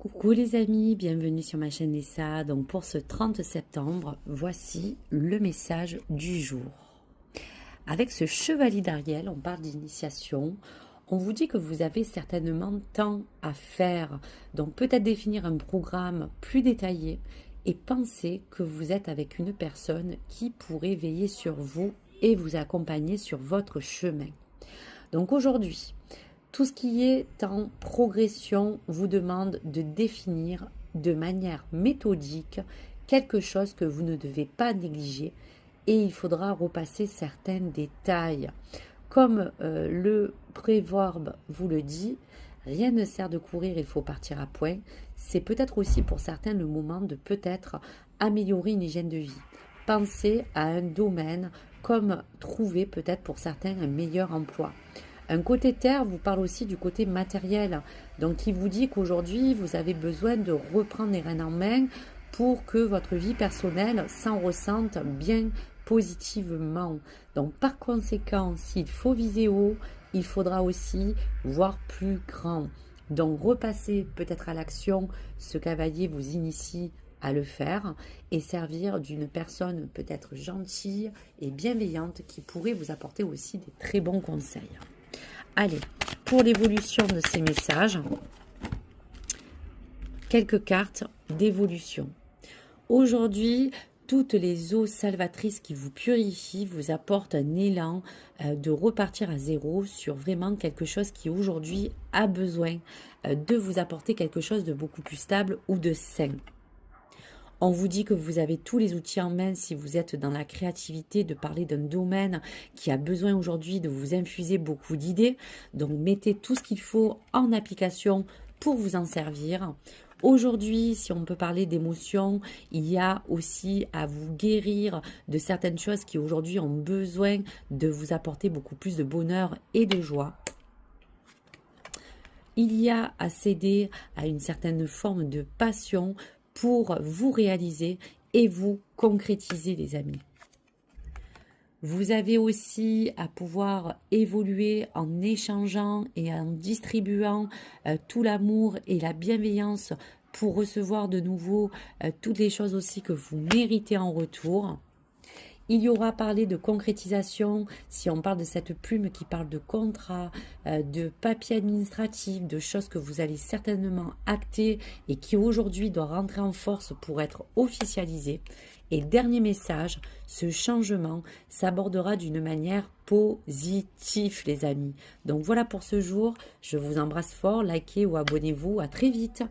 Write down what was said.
Coucou les amis, bienvenue sur ma chaîne Lessa. Donc pour ce 30 septembre, voici le message du jour. Avec ce chevalier d'Ariel, on parle d'initiation. On vous dit que vous avez certainement tant à faire. Donc peut-être définir un programme plus détaillé et penser que vous êtes avec une personne qui pourrait veiller sur vous et vous accompagner sur votre chemin. Donc aujourd'hui, tout ce qui est en progression vous demande de définir de manière méthodique quelque chose que vous ne devez pas négliger et il faudra repasser certains détails. Comme le préverbe vous le dit, rien ne sert de courir, il faut partir à point. C'est peut-être aussi pour certains le moment de peut-être améliorer une hygiène de vie. Pensez à un domaine comme trouver peut-être pour certains un meilleur emploi. Un côté terre vous parle aussi du côté matériel. Donc, il vous dit qu'aujourd'hui, vous avez besoin de reprendre les rênes en main pour que votre vie personnelle s'en ressente bien positivement. Donc, par conséquent, s'il faut viser haut, il faudra aussi voir plus grand. Donc, repasser peut-être à l'action ce cavalier vous initie à le faire et servir d'une personne peut-être gentille et bienveillante qui pourrait vous apporter aussi des très bons conseils. Allez, pour l'évolution de ces messages, quelques cartes d'évolution. Aujourd'hui, toutes les eaux salvatrices qui vous purifient vous apportent un élan de repartir à zéro sur vraiment quelque chose qui aujourd'hui a besoin de vous apporter quelque chose de beaucoup plus stable ou de sain. On vous dit que vous avez tous les outils en main si vous êtes dans la créativité, de parler d'un domaine qui a besoin aujourd'hui de vous infuser beaucoup d'idées. Donc, mettez tout ce qu'il faut en application pour vous en servir. Aujourd'hui, si on peut parler d'émotions, il y a aussi à vous guérir de certaines choses qui aujourd'hui ont besoin de vous apporter beaucoup plus de bonheur et de joie. Il y a à céder à une certaine forme de passion pour vous réaliser et vous concrétiser, les amis. Vous avez aussi à pouvoir évoluer en échangeant et en distribuant tout l'amour et la bienveillance pour recevoir de nouveau toutes les choses aussi que vous méritez en retour. Il y aura parlé de concrétisation, si on parle de cette plume qui parle de contrat, de papier administratif, de choses que vous allez certainement acter et qui aujourd'hui doit rentrer en force pour être officialisé. Et dernier message, ce changement s'abordera d'une manière positive, les amis. Donc voilà pour ce jour, je vous embrasse fort, likez ou abonnez-vous, à très vite.